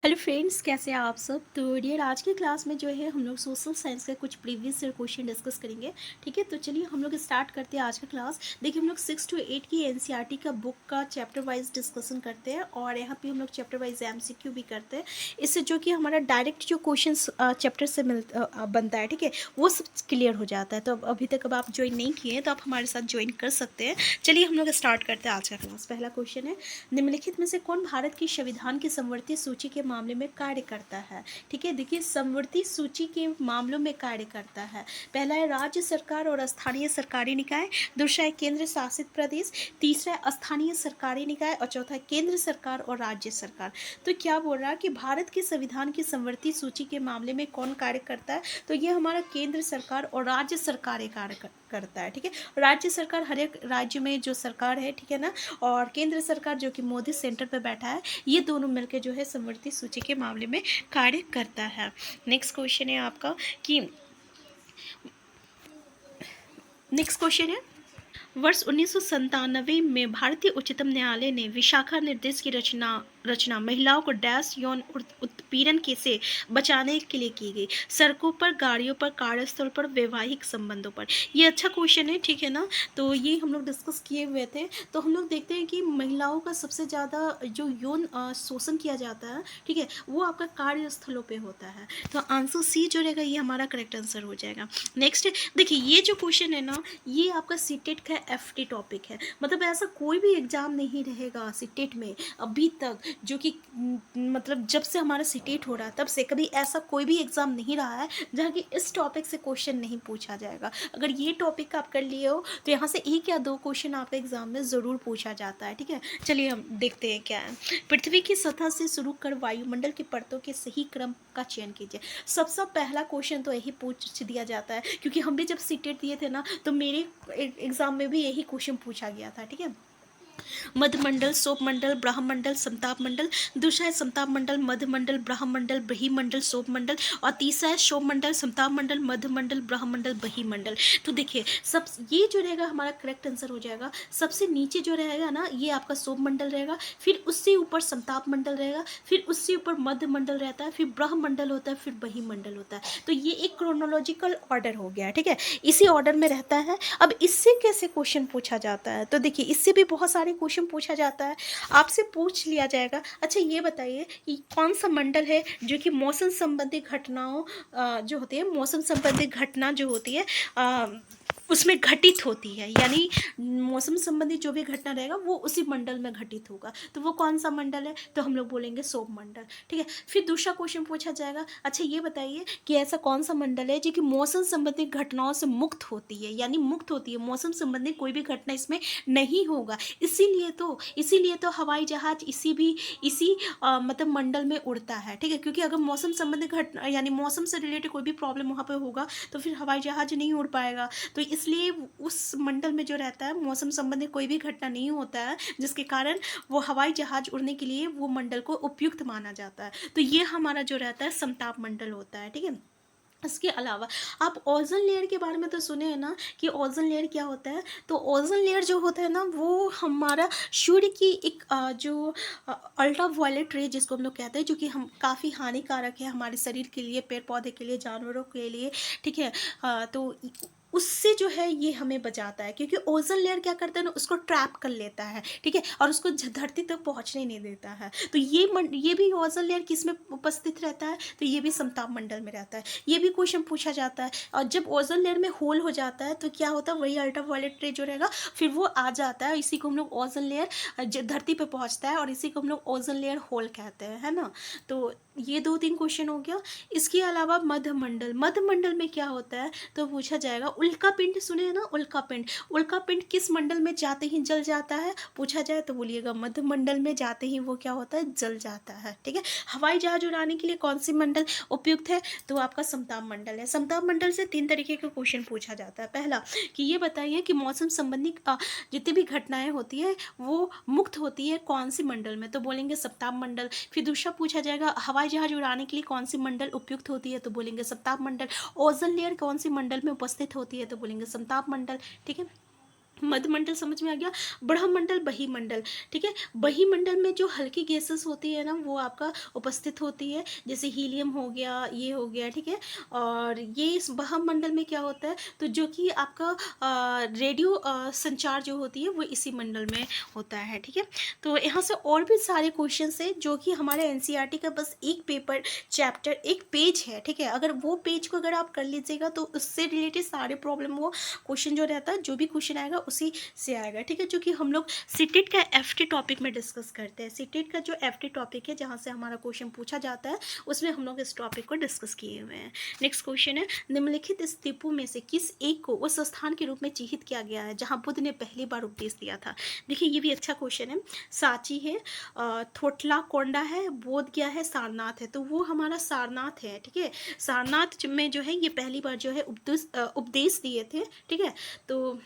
Hello friends, कैसे हैं आप सब। तो डियर, आज की क्लास में जो है हम लोग सोशल साइंस के कुछ प्रीवियस ईयर क्वेश्चन डिस्कस करेंगे। ठीक है, तो चलिए हम लोग स्टार्ट करते हैं आज का क्लास। देखिए, हम लोग 6 to 8 की एनसीईआरटी का बुक का चैप्टर वाइज डिस्कशन करते हैं और यहाँ पे हम लोग चैप्टर वाइज एमसीक्यू भी करते हैं। इससे जो कि हमारा डायरेक्ट जो क्वेश्चन चैप्टर से बनता है, ठीक है, वो सब क्लियर हो जाता है। तो अभी तक अब आप ज्वाइन नहीं किए हैं तो आप हमारे साथ ज्वाइन कर सकते हैं। चलिए हम लोग स्टार्ट करते हैं आज का क्लास। पहला क्वेश्चन है, निम्नलिखित में से कौन भारत की संविधान की समवर्ती सूची के मामले में कार्य करता है। ठीक है, देखिए, समवर्ती सूची के मामलों में कार्य करता है। पहला है राज्य सरकार और स्थानीय सरकारी निकाय, दूसरा है केंद्र शासित प्रदेश, तीसरा है स्थानीय सरकारी निकाय और चौथा है केंद्र सरकार और राज्य सरकार। तो क्या बोल रहा है कि भारत के संविधान की समवर्ती सूची के मामले में कौन कार्य करता है, तो ये हमारा केंद्र सरकार और राज्य सरकार कार्य करता है। ठीक है, राज्य सरकार हर एक राज्य में जो सरकार है, ठीक है ना, और केंद्र सरकार जो कि मोदी सेंटर पे बैठा है, ये दोनों मिलकर जो है समवर्ती सूची के मामले में कार्य करता है। नेक्स्ट क्वेश्चन है आपका कि नेक्स्ट क्वेश्चन है, वर्ष 1997 में भारतीय उच्चतम न्यायालय ने विशाखा निर्देश की रचना महिलाओं को डैश यौन उत्पीड़न के से बचाने के लिए की गई। सड़कों पर, गाड़ियों पर, कार्यस्थल पर, वैवाहिक संबंधों पर। ये अच्छा क्वेश्चन है, ठीक है ना। तो ये हम लोग डिस्कस किए हुए थे। तो हम लोग देखते हैं कि महिलाओं का सबसे ज़्यादा जो यौन शोषण किया जाता है, ठीक है, वो आपका कार्यस्थलों पे होता है। तो आंसर सी जो रहेगा ये हमारा करेक्ट आंसर हो जाएगा। नेक्स्ट देखिए, ये जो क्वेश्चन है ना, ये आपका सीटेट का एफटी टॉपिक है। मतलब ऐसा कोई भी एग्जाम नहीं रहेगा सीटेट में अभी तक, जो कि मतलब जब से हमारा सीटेट हो रहा है तब से कभी ऐसा कोई भी एग्जाम नहीं रहा है जहाँ की इस टॉपिक से क्वेश्चन नहीं पूछा जाएगा। अगर ये टॉपिक आप कर लिए हो तो यहाँ से एक या दो क्वेश्चन आपका एग्जाम में ज़रूर पूछा जाता है। ठीक है, चलिए हम देखते हैं क्या है। पृथ्वी की सतह से शुरू कर वायुमंडल की परतों के सही क्रम का चयन कीजिए। सबसे पहला क्वेश्चन तो यही पूछ दिया जाता है, क्योंकि हम भी जब सीटेट दिए थे ना तो मेरे एग्जाम में भी यही क्वेश्चन पूछा गया था। ठीक है, मध्यमंडल, सोपमंडल, ब्रह्मंडल, समताप मंडल। दूसरा है समताप मंडल, मध्यमंडल, ब्रह्मंडल, बहिमंडल, सोपमंडल। और तीसरा है सोममंडल, समताप मंडल, मध्यमंडल, ब्रह्मंडल, बहिमंडल। तो देखिए, सब ये जो रहेगा हमारा करेक्ट आंसर हो जाएगा। सबसे नीचे जो रहेगा ना, ये आपका सोममंडल रहेगा, फिर उससे ऊपर समताप मंडल रहेगा, फिर उससे ऊपर मध्यमंडल रहता है, फिर ब्रह्मंडल होता है, फिर बहिमंडल होता है। तो ये एक क्रोनोलॉजिकल ऑर्डर हो गया। ठीक है, इसी ऑर्डर में रहता है। अब इससे कैसे क्वेश्चन पूछा जाता है, तो देखिए, इससे भी बहुत सारे क्वेश्चन पूछा जाता है। आपसे पूछ लिया जाएगा, अच्छा ये बताइए कि कौन सा मंडल है जो कि मौसम संबंधी घटनाओं जो होती है, मौसम संबंधी घटना जो होती है उसमें घटित होती है, यानी मौसम संबंधी जो भी घटना रहेगा वो उसी मंडल में घटित होगा। तो वो कौन सा मंडल है, तो हम लोग बोलेंगे सोम मंडल। ठीक है, फिर दूसरा क्वेश्चन पूछा जाएगा, अच्छा ये बताइए कि ऐसा कौन सा मंडल है जो कि मौसम संबंधी घटनाओं से मुक्त होती है, यानी मुक्त होती है, मौसम संबंधी कोई भी घटना इसमें नहीं होगा। इसीलिए तो हवाई जहाज इसी मतलब मंडल में उड़ता है। ठीक है, क्योंकि अगर मौसम संबंधी घटना यानी मौसम से रिलेटेड कोई भी प्रॉब्लम वहाँ पे होगा तो फिर हवाई जहाज नहीं उड़ पाएगा। तो इसलिए उस मंडल में जो रहता है मौसम संबंधी कोई भी घटना नहीं होता है, जिसके कारण वो हवाई जहाज उड़ने के लिए वो मंडल को उपयुक्त माना जाता है। तो ये हमारा जो रहता है समताप मंडल होता है। ठीक है, इसके अलावा आप ओजोन लेयर के बारे में तो सुने हैं ना कि ओजोन लेयर क्या होता है। तो ओजोन लेयर जो होता है ना, वो हमारा सूर्य की एक जो अल्ट्रा वायलेट रे जिसको हम लोग कहते हैं, जो कि हम काफ़ी हानिकारक है हमारे शरीर के लिए, पेड़ पौधे के लिए, जानवरों के लिए। ठीक है, तो उससे जो है ये हमें बचाता है, क्योंकि ओजोन लेयर क्या करता है ना, उसको ट्रैप कर लेता है। ठीक है, और उसको धरती तक पहुंचने नहीं देता है। तो ये भी ओजोन लेयर किस में उपस्थित रहता है, तो ये भी समताप मंडल में रहता है। ये भी क्वेश्चन पूछा जाता है। और जब ओजोन लेयर में होल हो जाता है तो क्या होता है, वही अल्ट्रावायलेट रे जो रहेगा फिर वो आ जाता है, इसी को हम लोग ओजोन लेयर धरती पे पहुंचता है और इसी को हम लोग ओजोन लेयर होल कहते हैं, है ना। तो ये 2-3 क्वेश्चन हो गया। इसके अलावा मध्यमंडल में क्या होता है, तो पूछा जाएगा उल्का पिंड। सुने हैं ना उल्का पिंड किस मंडल में जाते ही जल जाता है, पूछा जाए तो बोलिएगा मध्यमंडल में जाते ही वो क्या होता है, जल जाता है। ठीक है, हवाई जहाज उड़ाने के लिए कौन सी मंडल उपयुक्त है, तो आपका समताप मंडल है। समताप मंडल से 3 तरीके का क्वेश्चन पूछा जाता है। पहला कि ये बताइए कि मौसम संबंधी जितनी भी घटनाएं होती है वो मुक्त होती है कौन सी मंडल में, तो बोलेंगे समताप मंडल। फिर दूसरा पूछा जाएगा हवाई जहाज उड़ाने के लिए कौन सी मंडल उपयुक्त होती है, तो बोलेंगे समताप मंडल। ओजोन लेयर कौन सी मंडल में उपस्थित होती है, तो बोलेंगे समताप मंडल। ठीक है, मध्यमंडल समझ में आ गया। ब्रह्मंडल, बहिमंडल, ठीक है। बहिमंडल में जो हल्की गैसेस होती है ना वो आपका उपस्थित होती है, जैसे हीलियम हो गया, ये हो गया, ठीक है। और ये इस ब्रह्मंडल में क्या होता है, तो जो कि आपका रेडियो संचार जो होती है वो इसी मंडल में होता है, ठीक है। तो यहाँ से और भी सारे क्वेश्चन है जो कि हमारे एनसीईआरटी का बस एक पेपर चैप्टर एक पेज है, ठीक है। अगर वो पेज को अगर आप कर लीजिएगा तो उससे रिलेटेड सारे प्रॉब्लम वो क्वेश्चन जो रहता है, जो भी क्वेश्चन आएगा उसी से आएगा, ठीक है। जो कि हम लोग सीटेट का एफटी टॉपिक में डिस्कस करते हैं। सीटेट का जो एफटी टॉपिक है जहाँ से हमारा क्वेश्चन पूछा जाता है उसमें हम लोग इस टॉपिक को डिस्कस किए हुए हैं। नेक्स्ट क्वेश्चन है, निम्नलिखित स्तूपों में से किस एक को उस स्थान के रूप में चिह्नित किया गया है जहाँ बुद्ध ने पहली बार उपदेश दिया था। देखिए ये भी अच्छा क्वेश्चन है। सांची है, थोटला कोंडा है, बोध गया है, सारनाथ है। तो वो हमारा सारनाथ है, ठीक है। सारनाथ में जो है ये पहली बार जो है उपदेश दिए थे, ठीक है। तो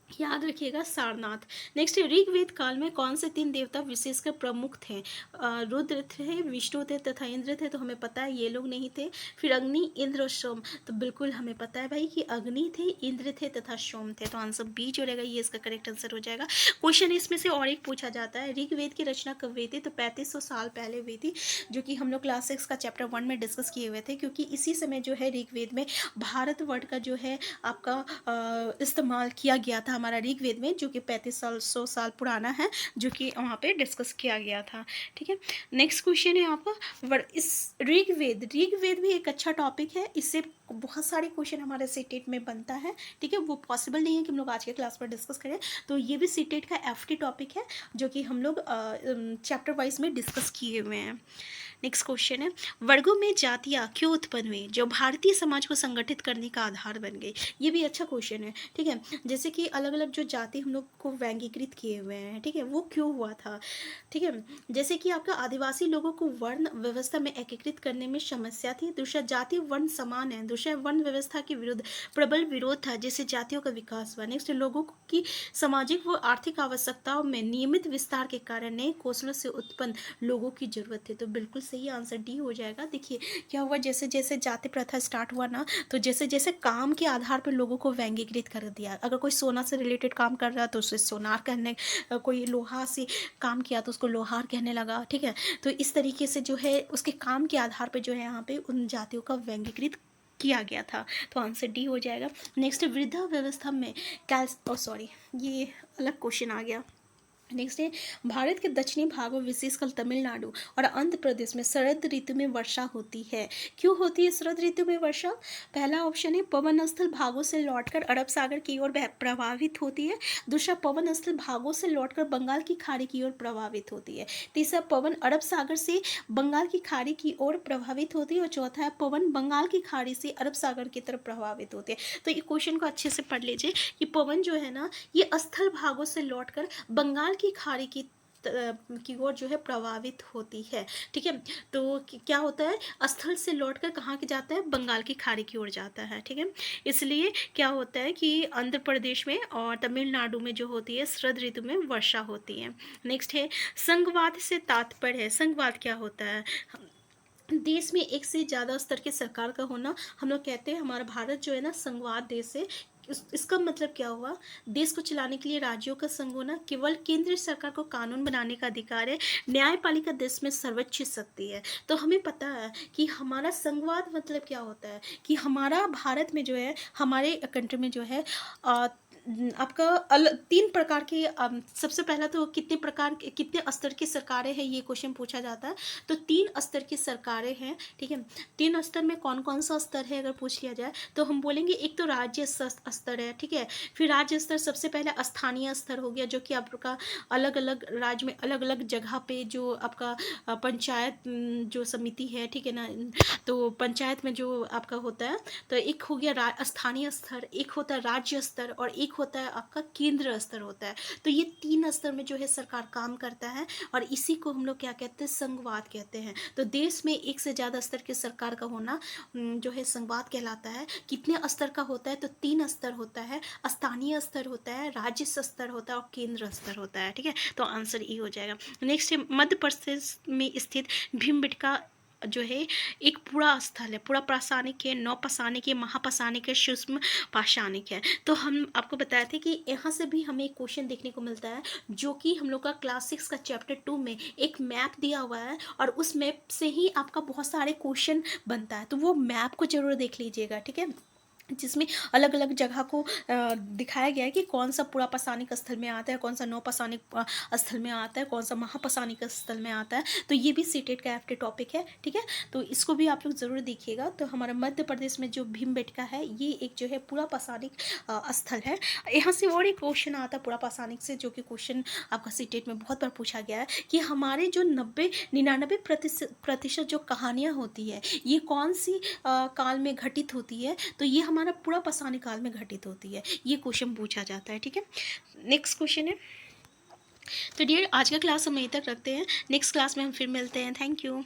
याद रखिएगा सारनाथ। नेक्स्ट ऋग्वेद काल में कौन से 3 देवता विशेषकर प्रमुख थे। रुद्र थे, विष्णु थे तथा इंद्र थे, तो हमें पता है ये लोग नहीं थे। फिर अग्नि, इंद्र और सोम, तो बिल्कुल हमें पता है भाई कि अग्नि थे, इंद्र थे तथा सोम थे। तो आंसर बी जो रहेगा ये इसका करेक्ट आंसर हो जाएगा। क्वेश्चन इसमें से और एक पूछा जाता है, ऋग्वेद की रचना कब हुई थी, तो 3500 साल पहले हुई थी, जो कि हम लोग क्लास 6 का चैप्टर 1 में डिस्कस किए हुए थे। क्योंकि इसी समय जो है ऋग्वेद में भारत वर्ड का जो है आपका इस्तेमाल किया गया था हमारा ऋग्वेद में, जो कि 3500 साल पुराना है, जो कि वहाँ पे डिस्कस किया गया था, ठीक है। नेक्स्ट क्वेश्चन है आपका इस ऋग्वेद भी एक अच्छा टॉपिक है। इससे बहुत सारे क्वेश्चन हमारे सीटेट में बनता है, ठीक है। वो पॉसिबल नहीं है कि हम लोग आज के क्लास पर डिस्कस करें, तो ये भी सीटेट का एफटी टॉपिक है जो कि हम लोग चैप्टर वाइज में डिस्कस किए हुए हैं। नेक्स्ट क्वेश्चन है, वर्गों में जातियाँ क्यों उत्पन्न हुई जो भारतीय समाज को संगठित करने का आधार बन गई। ये भी अच्छा क्वेश्चन है, ठीक है। जैसे कि अलग अलग जो जाति हम लोग को व्यंगीकृत किए हुए हैं, ठीक है, वो क्यों हुआ था, ठीक है। जैसे कि आपका आदिवासी लोगों को वर्ण व्यवस्था में एकीकृत करने में समस्या थी। दूसरा, जाति वर्ण समान है। दूसरा, वर्ण व्यवस्था के विरुद्ध प्रबल विरोध था जिससे जातियों का विकास हुआ। नेक्स्ट, लोगों की सामाजिक व आर्थिक आवश्यकताओं में नियमित विस्तार के कारण नए कौशलों से उत्पन्न लोगों की जरूरत थी। तो बिल्कुल सही आंसर डी हो जाएगा। देखिए क्या हुआ, जैसे जैसे जाति प्रथा स्टार्ट हुआ ना, तो जैसे जैसे काम के आधार पर लोगों को व्यंगीकृत कर दिया। अगर कोई सोना से रिलेटेड काम कर रहा है तो उसे सोनार कहने, कोई लोहा से काम किया तो उसको लोहार कहने लगा, ठीक है। तो इस तरीके से जो है उसके काम के आधार पर जो है यहाँ पे उन जातियों का व्यंगीकृत किया गया था। तो आंसर डी हो जाएगा। नेक्स्ट, वृद्धा व्यवस्था में सॉरी ये अलग क्वेश्चन आ गया। नेक्स्ट है, भारत के दक्षिणी भागों विशेषकर तमिलनाडु और आंध्र प्रदेश में शरद ऋतु में वर्षा होती है। क्यों होती है शरद ऋतु में वर्षा। पहला ऑप्शन है, पवन स्थल भागों से लौटकर अरब सागर की ओर प्रभावित होती है। दूसरा, पवन स्थल भागों से लौटकर बंगाल की खाड़ी की ओर प्रभावित होती है। तीसरा, पवन अरब सागर से बंगाल की खाड़ी की ओर प्रभावित होती है। और चौथा है, पवन बंगाल की खाड़ी से अरब सागर की तरफ प्रभावित होती है। तो ये क्वेश्चन को अच्छे से पढ़ लीजिए कि पवन जो है ना ये स्थल भागों से लौटकर बंगाल की खाड़ी की ओर जो है प्रभावित होती है, ठीक है। तो क्या होता है, स्थल से लौटकर कहाँ के जाता है, बंगाल की खाड़ी की ओर जाता है, ठीक है। इसलिए क्या होता है कि आंध्र प्रदेश में और तमिलनाडु में जो होती है शरद ऋतु में वर्षा होती है। नेक्स्ट है, संघवाद से तात्पर्य है। संघवाद क्या होता है, देश में एक से ज़्यादा स्तर के सरकार का होना। हम लोग कहते हैं हमारा भारत जो है ना संघवाद देश है। इसका मतलब क्या हुआ, देश को चलाने के लिए राज्यों का संघ होना। केवल केंद्रीय सरकार को कानून बनाने का अधिकार है। न्यायपालिका देश में सर्वोच्च शक्ति है। तो हमें पता है कि हमारा संघवाद मतलब क्या होता है कि हमारा भारत में जो है, हमारे कंट्री में जो है आपका 3 प्रकार के सबसे पहला तो कितने स्तर की सरकारें हैं ये क्वेश्चन पूछा जाता है। तो 3 स्तर की सरकारें हैं, ठीक है। 3 स्तर में कौन कौन सा स्तर है अगर पूछ लिया जाए तो हम बोलेंगे एक तो राज्य स्तर है, ठीक है। फिर राज्य स्तर सबसे पहले स्थानीय स्तर हो गया, जो कि आपका अलग अलग राज्य में अलग अलग जगह पे जो आपका पंचायत जो समिति है, ठीक है ना, तो पंचायत में जो आपका होता है। तो एक हो गया स्थानीय स्तर, एक होता है राज्य स्तर और एक होता है आपका केंद्र स्तर होता है। तो ये 3 स्तर में जो है सरकार काम करता है और इसी को हम लोग क्या कहते हैं, संघवाद कहते हैं। तो देश में एक से ज़्यादा स्तर की सरकार का होना जो है संघवाद कहलाता है। कितने स्तर का होता है, तो 3 स्तर होता है, स्थानीय स्तर होता है, राज्य स्तर होता है और केंद्र स्तर होता है, ठीक है। तो आंसर ई हो जाएगा। नेक्स्ट है, मध्य प्रदेश में स्थित भीमबेटका जो है एक पूरा स्थल है, पूरा पाषाणिक है, नौपाषाणिक है, महापाषाणिक है, सूक्ष्म पाषाणिक है। तो हम आपको बताए थे कि यहाँ से भी हमें एक क्वेश्चन देखने को मिलता है, जो कि हम लोग का क्लास 6 का चैप्टर 2 में एक मैप दिया हुआ है, और उस मैप से ही आपका बहुत सारे क्वेश्चन बनता है। तो वो मैप को जरूर देख लीजिएगा, ठीक है, जिसमें अलग अलग जगह को दिखाया गया है कि कौन सा पूरा पाषाणिक स्थल में आता है, कौन सा नौपाषाणिक स्थल में आता है, कौन सा महापाषाणिक स्थल में आता है। तो ये भी सीटेट का एफटी टॉपिक है, ठीक है। तो इसको भी आप लोग ज़रूर देखिएगा। तो हमारा मध्य प्रदेश में जो भीमबेटका है, ये एक जो है पूरा पाषाणिक स्थल है। यहाँ से और एक क्वेश्चन आता है पूरा पाषाणिक से, जो कि क्वेश्चन आपका सीटेट में बहुत बार पूछा गया है कि हमारे जो 99% जो कहानियाँ होती है, ये कौन सी काल में घटित होती है। तो ये हमारा पूरा पाषाणिक काल में घटित होती है, ये क्वेश्चन पूछा जाता है, ठीक है। नेक्स्ट क्वेश्चन है। तो डियर, आज का क्लास हम यहीं तक रखते हैं, नेक्स्ट क्लास में हम फिर मिलते हैं। Thank you.